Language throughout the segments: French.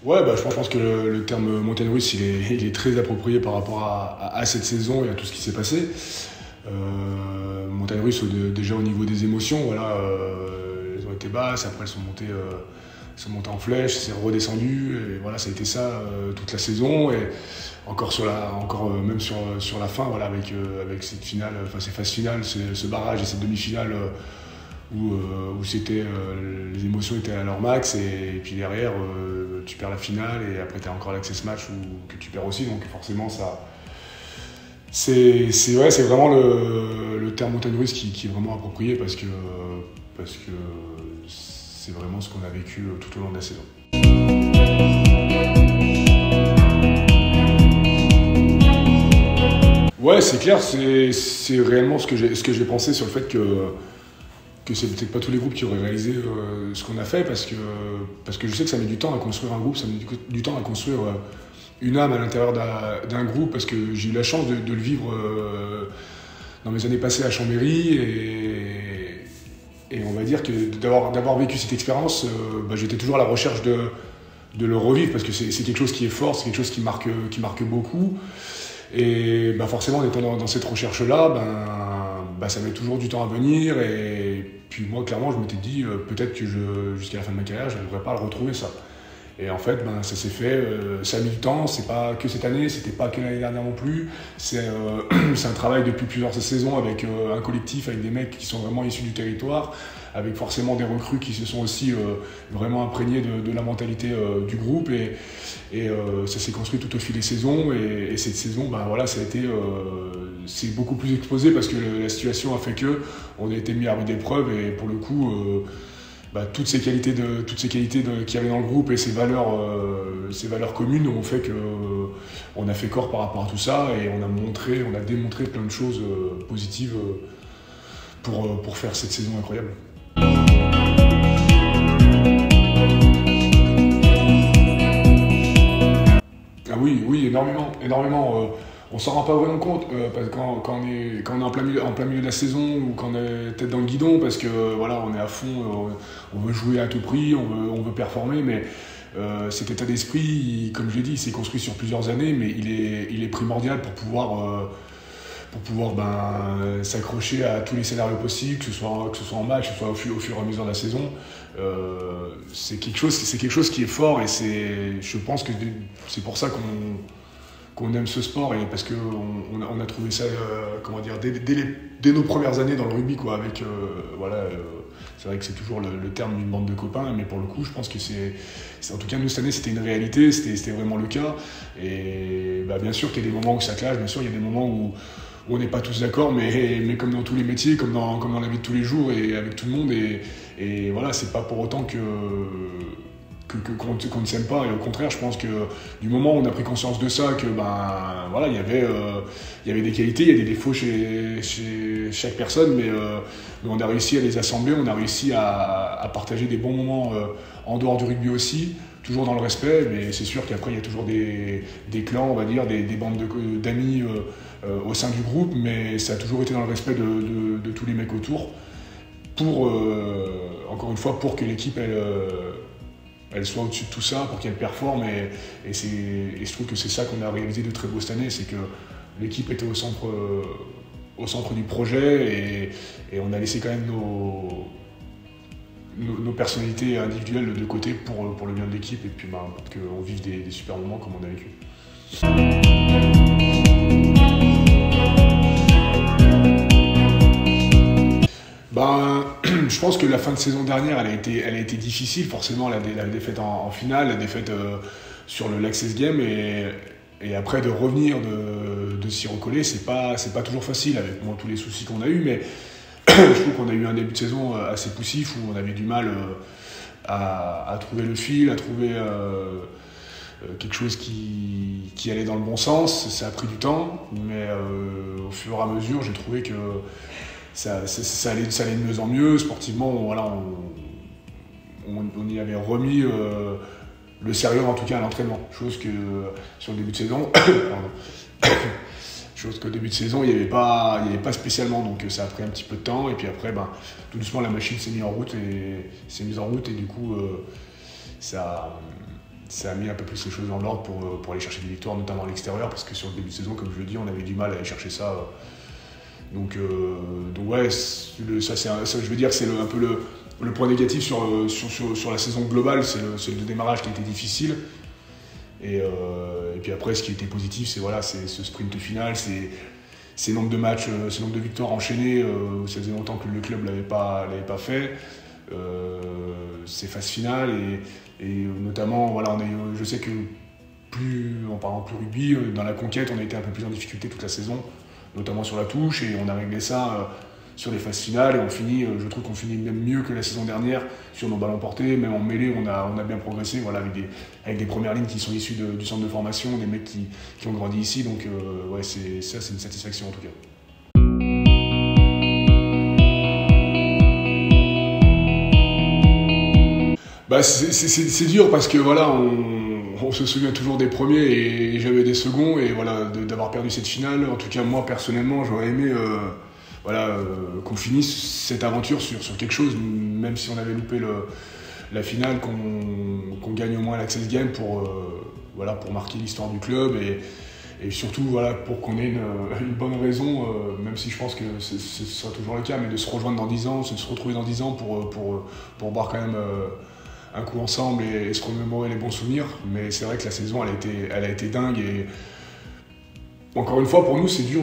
Ouais, bah, je pense que le terme montagne russe, il est très approprié par rapport à cette saison et à tout ce qui s'est passé. Montagne russe, déjà au niveau des émotions, voilà, elles ont été basses, après elles sont montées en flèche, c'est redescendu, et voilà, ça a été ça toute la saison, et encore même sur la fin, voilà, avec cette finale, enfin ces phases finales, ce barrage et cette demi-finale où c'était les émotions étaient à leur max, et puis derrière tu perds la finale, et après tu as encore l'access match que tu perds aussi, donc forcément ça. C'est vraiment le terme montagne russe qui est vraiment approprié parce que c'est vraiment ce qu'on a vécu tout au long de la saison. Ouais, c'est clair, c'est réellement ce que j'ai pensé sur le fait que c'est peut-être pas tous les groupes qui auraient réalisé ce qu'on a fait parce que je sais que ça met du temps à construire un groupe, ça met du temps à construire une âme à l'intérieur d'un groupe, parce que j'ai eu la chance de le vivre dans mes années passées à Chambéry, et on va dire que d'avoir vécu cette expérience, j'étais toujours à la recherche de le revivre, parce que c'est quelque chose qui est fort, c'est quelque chose qui marque beaucoup, et forcément en étant dans cette recherche-là, ça met toujours du temps à venir, et puis moi clairement je m'étais dit peut-être que jusqu'à la fin de ma carrière je ne devrais pas le retrouver ça. Et en fait, ça s'est fait, ça a mis du temps, c'est pas que cette année, c'était pas que l'année dernière non plus. C'est un travail depuis plusieurs saisons avec un collectif, avec des mecs qui sont vraiment issus du territoire, avec forcément des recrues qui se sont aussi vraiment imprégnés de la mentalité du groupe. Et ça s'est construit tout au fil des saisons. Et cette saison, ça a été, c'est beaucoup plus exposé parce que la situation a fait qu'on a été mis à rude épreuve, et pour le coup, toutes ces qualités qu'il y avait dans le groupe et ces valeurs communes ont fait qu'on a fait corps par rapport à tout ça, et on a démontré plein de choses positives pour faire cette saison incroyable. Ah oui, énormément. On s'en rend pas vraiment compte parce que quand on est en plein milieu de la saison, ou quand on est tête dans le guidon, parce que voilà, on est à fond, on veut jouer à tout prix, on veut performer, mais cet état d'esprit, comme je l'ai dit, il s'est construit sur plusieurs années, mais il est primordial pour pouvoir s'accrocher à tous les scénarios possibles, que ce soit en match, que ce soit au fur et à mesure de la saison. C'est quelque chose qui est fort, et je pense que c'est pour ça qu'on aime ce sport, et parce qu'on a trouvé ça dès nos premières années dans le rugby, quoi, avec c'est vrai que c'est toujours le terme d'une bande de copains, mais pour le coup je pense que c'est en tout cas nous cette année c'était une réalité, c'était vraiment le cas. Et bien sûr qu'il y a des moments où ça clash, bien sûr il y a des moments où on n'est pas tous d'accord, mais comme dans tous les métiers, comme dans la vie de tous les jours et avec tout le monde, et voilà, c'est pas pour autant qu'on ne s'aime pas, et au contraire je pense que du moment où on a pris conscience de ça, que il y avait des qualités, il y a des défauts chez chaque personne, mais on a réussi à les assembler, on a réussi à partager des bons moments en dehors du rugby aussi, toujours dans le respect, mais c'est sûr qu'après il y a toujours des clans, on va dire, des bandes d'amis au sein du groupe, mais ça a toujours été dans le respect de tous les mecs autour, encore une fois, pour que l'équipe elle soit au-dessus de tout ça, pour qu'elle performe, et je trouve que c'est ça qu'on a réalisé de très beau cette année, c'est que l'équipe était au centre du projet, et on a laissé quand même nos personnalités individuelles de côté pour le bien de l'équipe, et puis pour qu'on vive des super moments comme on a vécu. Je pense que la fin de saison dernière, elle a été difficile, forcément, la défaite en finale, la défaite sur l'Access Game, et après de revenir, de s'y recoller, c'est pas toujours facile, avec tous les soucis qu'on a eu, mais je trouve qu'on a eu un début de saison assez poussif, où on avait du mal à trouver le fil, à trouver quelque chose qui allait dans le bon sens. Ça a pris du temps, mais au fur et à mesure, j'ai trouvé que ça allait de mieux en mieux. Sportivement, on y avait remis le sérieux, en tout cas à l'entraînement. Chose que sur le début de saison, chose qu'au début de saison, il n'y avait pas spécialement. Donc ça a pris un petit peu de temps. Et puis après, tout doucement, la machine s'est mise en route, et du coup, ça ça a mis un peu plus les choses dans l'ordre pour aller chercher des victoires, notamment à l'extérieur, parce que sur le début de saison, comme je le dis, on avait du mal à aller chercher ça. Donc ouais, ça, je veux dire, c'est un peu le point négatif sur la saison globale, c'est le démarrage qui a été difficile. Et puis après, ce qui était positif, c'est voilà, ce sprint final, ces nombres de matchs, ces nombres de victoires enchaînées. Ça faisait longtemps que le club l'avait pas fait. Ces phases finales et notamment, voilà, je sais que en parlant plus rugby, dans la conquête, on a été un peu plus en difficulté toute la saison, notamment sur la touche, et on a réglé ça sur les phases finales, et je trouve qu'on finit même mieux que la saison dernière sur nos ballons portés. Même en mêlée, on a bien progressé, voilà, avec des premières lignes qui sont issues du centre de formation, des mecs qui ont grandi ici, donc ouais, c'est une satisfaction en tout cas. Bah, c'est dur parce que voilà, on se souvient toujours des premiers et j'avais des seconds, et voilà, d'avoir perdu cette finale. En tout cas, moi personnellement, j'aurais aimé qu'on finisse cette aventure sur quelque chose, même si on avait loupé la finale, qu'on gagne au moins l'Access Game pour marquer l'histoire du club et surtout voilà, pour qu'on ait une bonne raison, même si je pense que ce sera toujours le cas, mais de se rejoindre dans 10 ans, de se retrouver dans 10 ans pour boire quand même un coup ensemble et se remémorer les bons souvenirs. Mais c'est vrai que la saison, elle a été dingue, et encore une fois, pour nous, c'est dur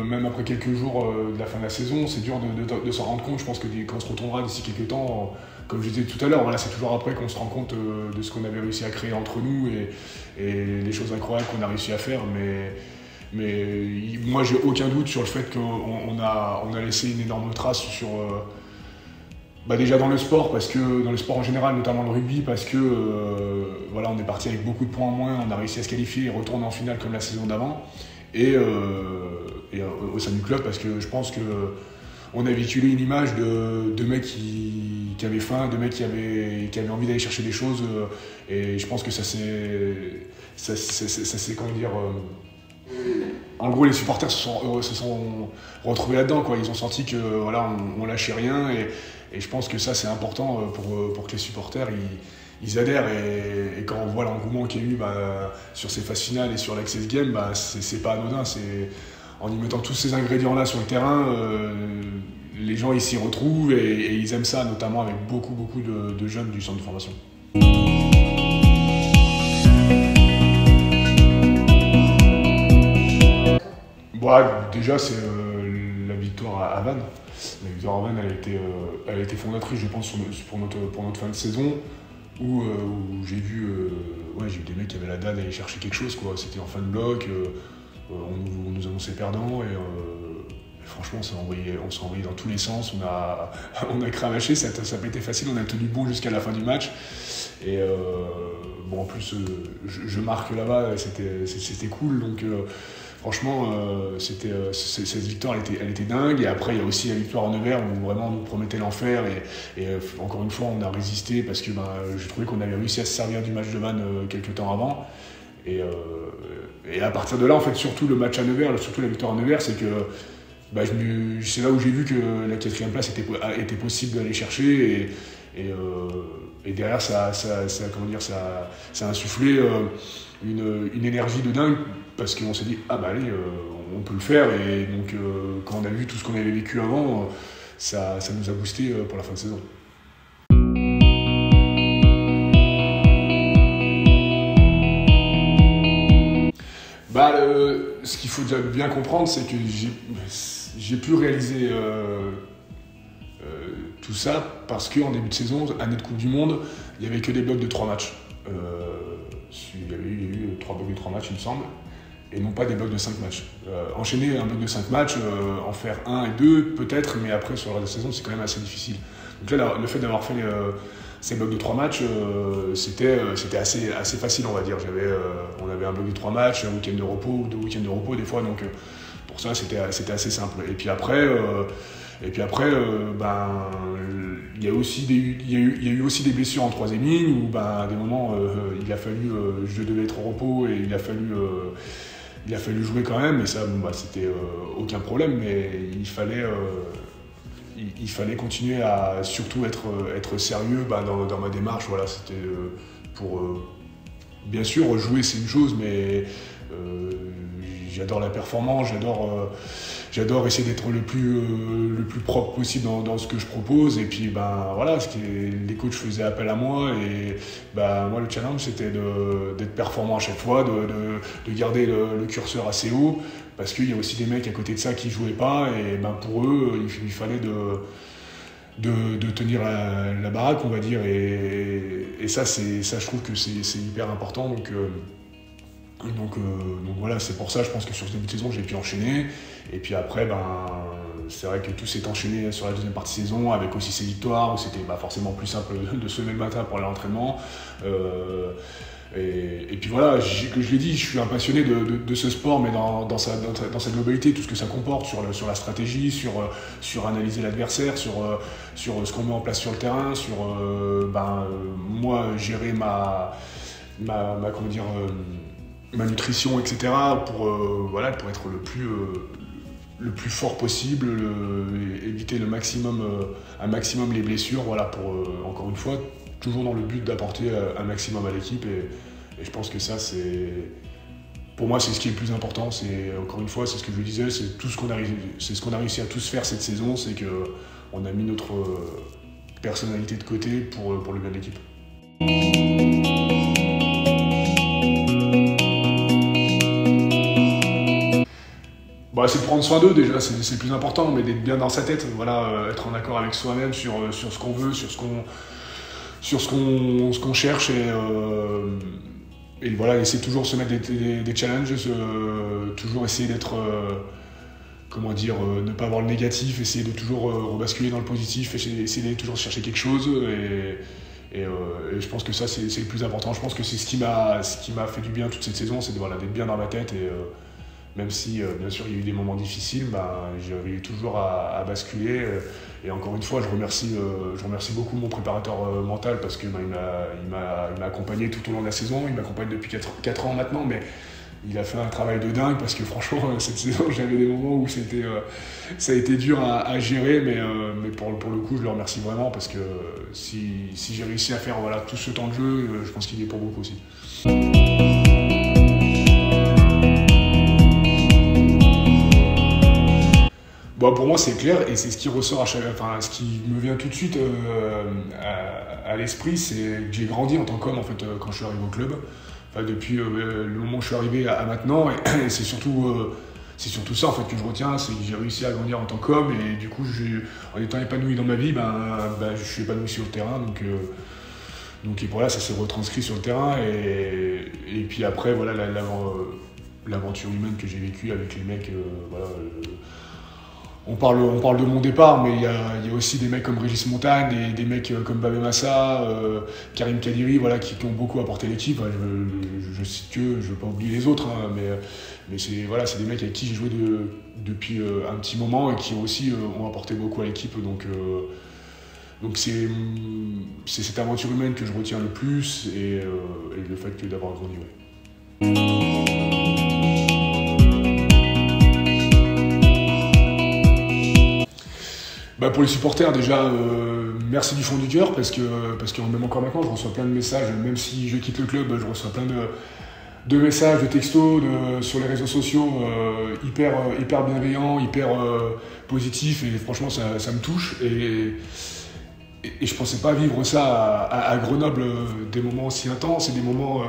même après quelques jours de la fin de la saison, c'est dur de s'en rendre compte. Je pense que quand on se retournera d'ici quelques temps, comme je disais tout à l'heure, voilà, c'est toujours après qu'on se rend compte de ce qu'on avait réussi à créer entre nous et les choses incroyables qu'on a réussi à faire. Mais moi, j'ai aucun doute sur le fait qu'on a laissé une énorme trace sur... déjà dans le sport, parce que dans le sport en général, notamment le rugby, parce que voilà, on est parti avec beaucoup de points en moins, on a réussi à se qualifier et retourner en finale comme la saison d'avant, et au sein du club, parce que je pense que on a véhiculé une image de mecs qui avaient faim, de mecs qui avaient envie d'aller chercher des choses, et je pense que ça c'est comment dire, en gros, les supporters se sont retrouvés là-dedans, quoi. Ils ont senti que voilà, on lâchait rien, et je pense que ça, c'est important pour que les supporters ils adhèrent. Et quand on voit l'engouement qu'il y a eu sur ces phases finales et sur l'Access Game, c'est pas anodin. En y mettant tous ces ingrédients-là sur le terrain, les gens ils s'y retrouvent et ils aiment ça, notamment avec beaucoup de jeunes du centre de formation. Déjà, c'est la victoire à Vannes. La victoire à Vannes, elle a été fondatrice, je pense, pour notre fin de saison, où j'ai vu des mecs qui avaient la dalle d'aller chercher quelque chose, quoi. C'était en fin de bloc, on nous annonçait perdant, et franchement, on s'est envoyé dans tous les sens, on a cravaché, ça n'a pas été facile, on a tenu bon jusqu'à la fin du match. Et en plus, je marque là-bas, c'était cool, donc franchement, cette victoire, elle était dingue. Et après, il y a aussi la victoire en Nevers, où vraiment on nous promettait l'enfer, et encore une fois, on a résisté, parce que j'ai trouvé qu'on avait réussi à se servir du match de Vannes quelques temps avant. Et à partir de là, en fait, surtout le match à Nevers, surtout la victoire à Nevers, c'est que c'est là où j'ai vu que la 4e place était possible d'aller chercher, et derrière ça a insufflé une énergie de dingue, parce qu'on s'est dit allez, on peut le faire. Et donc quand on a vu tout ce qu'on avait vécu avant, ça nous a boosté pour la fin de saison. Ce qu'il faut déjà bien comprendre, c'est que j'ai pu réaliser tout ça parce qu'en début de saison, année de Coupe du Monde, il n'y avait que des blocs de 3 matchs. Il y a eu 3 blocs de 3 matchs, il me semble, et non pas des blocs de 5 matchs. Enchaîner un bloc de 5 matchs, en faire 1 et 2 peut-être, mais après sur la saison, c'est quand même assez difficile. Donc là, le fait d'avoir fait ces blocs de 3 matchs, c'était assez facile, on va dire. On avait un bloc de 3 matchs, un week-end de repos, ou 2 week-ends de repos des fois, donc pour ça c'était assez simple. Et puis après, il y a eu aussi des blessures en 3e ligne, où à des moments il a fallu, je devais être au repos, et il a fallu jouer quand même, et ça c'était aucun problème, mais il fallait continuer à surtout être sérieux dans ma démarche. Voilà, c'était bien sûr, jouer c'est une chose, mais j'adore la performance, j'adore essayer d'être le plus propre possible dans ce que je propose. Et puis, ben voilà, les coachs faisaient appel à moi. Et ben, moi, le challenge, c'était d'être performant à chaque fois, de garder le curseur assez haut. Parce qu'il y a aussi des mecs à côté de ça qui ne jouaient pas. Et ben, pour eux, il fallait de tenir la baraque, on va dire. Et ça, je trouve que c'est hyper important. Donc voilà, c'est pour ça, je pense que sur ce début de saison, j'ai pu enchaîner. Et puis après, ben, c'est vrai que tout s'est enchaîné sur la deuxième partie de saison, avec aussi ces victoires, où c'était forcément plus simple de se lever le matin pour aller à l'entraînement. Et puis voilà, que je l'ai dit, je suis un passionné de ce sport, mais dans sa globalité, tout ce que ça comporte, sur la stratégie, sur analyser l'adversaire, sur ce qu'on met en place sur le terrain, moi, gérer ma nutrition, etc., pour être le plus fort possible, éviter un maximum les blessures, voilà, pour, encore une fois, toujours dans le but d'apporter un maximum à l'équipe. Et je pense que ça, pour moi, c'est ce qui est le plus important. Encore une fois, c'est ce que je disais, c'est ce qu'on a réussi à tous faire cette saison, c'est qu'on a mis notre personnalité de côté pour le bien de l'équipe. C'est de prendre soin d'eux déjà, c'est le plus important, mais d'être bien dans sa tête, voilà, être en accord avec soi-même sur ce qu'on veut, sur ce qu'on cherche, et voilà, essayer de toujours se mettre des challenges, toujours essayer d'être, ne pas avoir le négatif, essayer de toujours rebasculer dans le positif, essayer de toujours chercher quelque chose, et je pense que ça c'est le plus important. Je pense que c'est ce qui m'a fait du bien toute cette saison, c'est d'être bien dans ma tête. Et même si, bien sûr, il y a eu des moments difficiles, j'arrive toujours à basculer. Et encore une fois, je remercie beaucoup mon préparateur mental, parce qu'il m'a accompagné tout au long de la saison. Il m'accompagne depuis 4 ans maintenant, mais il a fait un travail de dingue, parce que franchement, cette saison, j'avais des moments où ça a été dur à gérer, mais pour le coup, je le remercie vraiment, parce que si j'ai réussi à faire tout ce temps de jeu, je pense qu'il y est pour beaucoup aussi. Pour moi, c'est clair, et c'est ce qui ressort ce qui me vient tout de suite à l'esprit, c'est que j'ai grandi en tant qu'homme, en fait, quand je suis arrivé au club. Depuis le moment où je suis arrivé à maintenant, et c'est surtout ça, en fait, que je retiens, c'est que j'ai réussi à grandir en tant qu'homme, et du coup, en étant épanoui dans ma vie, je suis épanoui sur le terrain, donc et voilà, ça s'est retranscrit sur le terrain, et puis après, voilà, l'aventure humaine que j'ai vécue avec les mecs, on parle de mon départ, mais il y a aussi des mecs comme Régis Montagne, des mecs comme Babé Massa, Karim Kadiri, voilà, qui ont beaucoup apporté l'équipe. Je cite que, je ne veux pas oublier les autres, hein, mais c'est des mecs avec qui j'ai joué depuis un petit moment, et qui aussi ont apporté beaucoup à l'équipe. Donc c'est cette aventure humaine que je retiens le plus, et le fait d'avoir grandi. Ouais. Pour les supporters, déjà, merci du fond du cœur, parce que même encore maintenant, je reçois plein de messages. Même si je quitte le club, je reçois plein de messages, de textos sur les réseaux sociaux, hyper bienveillants, hyper positifs, et franchement, ça me touche. Et je pensais pas vivre ça à Grenoble, des moments aussi intenses, et des moments,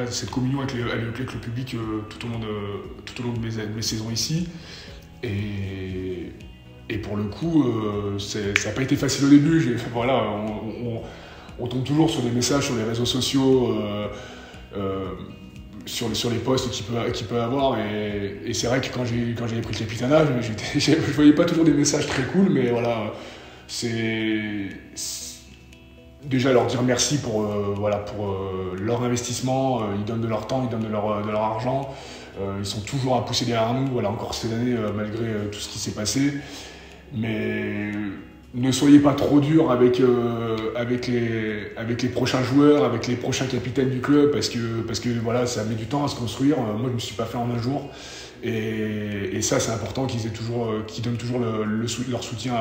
cette communion avec le public tout au long de mes saisons ici. Et pour le coup, ça n'a pas été facile au début. On tombe toujours sur des messages sur les réseaux sociaux, sur les posts qu'il peut avoir. Et c'est vrai que quand j'avais pris le capitanat, je ne voyais pas toujours des messages très cool, mais voilà, c'est déjà leur dire merci pour leur investissement. Ils donnent de leur temps, ils donnent de leur argent. Ils sont toujours à pousser derrière nous, encore cette année, malgré tout ce qui s'est passé. Mais ne soyez pas trop dur avec les prochains joueurs, avec les prochains capitaines du club, parce que ça met du temps à se construire. Moi, je ne me suis pas fait en un jour. Et ça, c'est important qu'ils donnent toujours leur soutien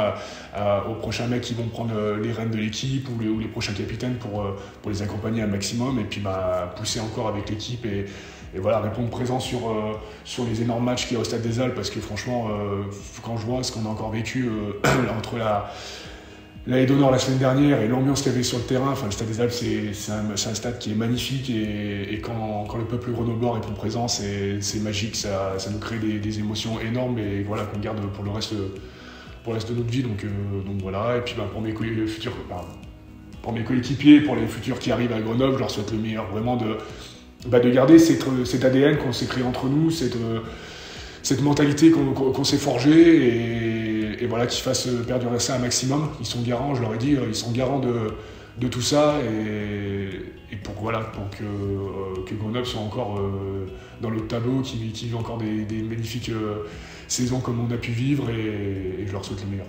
aux prochains mecs qui vont prendre les rênes de l'équipe ou les prochains capitaines pour les accompagner un maximum et puis pousser encore avec l'équipe et voilà, répondre présent sur les énormes matchs qu'il y a au Stade des Halles, parce que franchement, quand je vois ce qu'on a encore vécu entre l'année d'honneur la semaine dernière et l'ambiance qu'il y avait sur le terrain, enfin, le Stade des Halles, c'est un stade qui est magnifique et quand le peuple grenoblois répond présent, c'est magique, ça nous crée des émotions énormes et voilà, qu'on garde pour le reste de notre vie. Donc voilà, et puis pour mes coéquipiers, pour les futurs qui arrivent à Grenoble, je leur souhaite le meilleur, vraiment de garder cet ADN qu'on s'est créé entre nous, cette mentalité qu'on s'est forgée et voilà, qu'ils fassent perdurer ça un maximum. Ils sont garants, je leur ai dit, ils sont garants de tout ça et pour que Grenoble soit encore dans le tableau, qu'il vive encore des magnifiques saisons comme on a pu vivre et je leur souhaite le meilleur.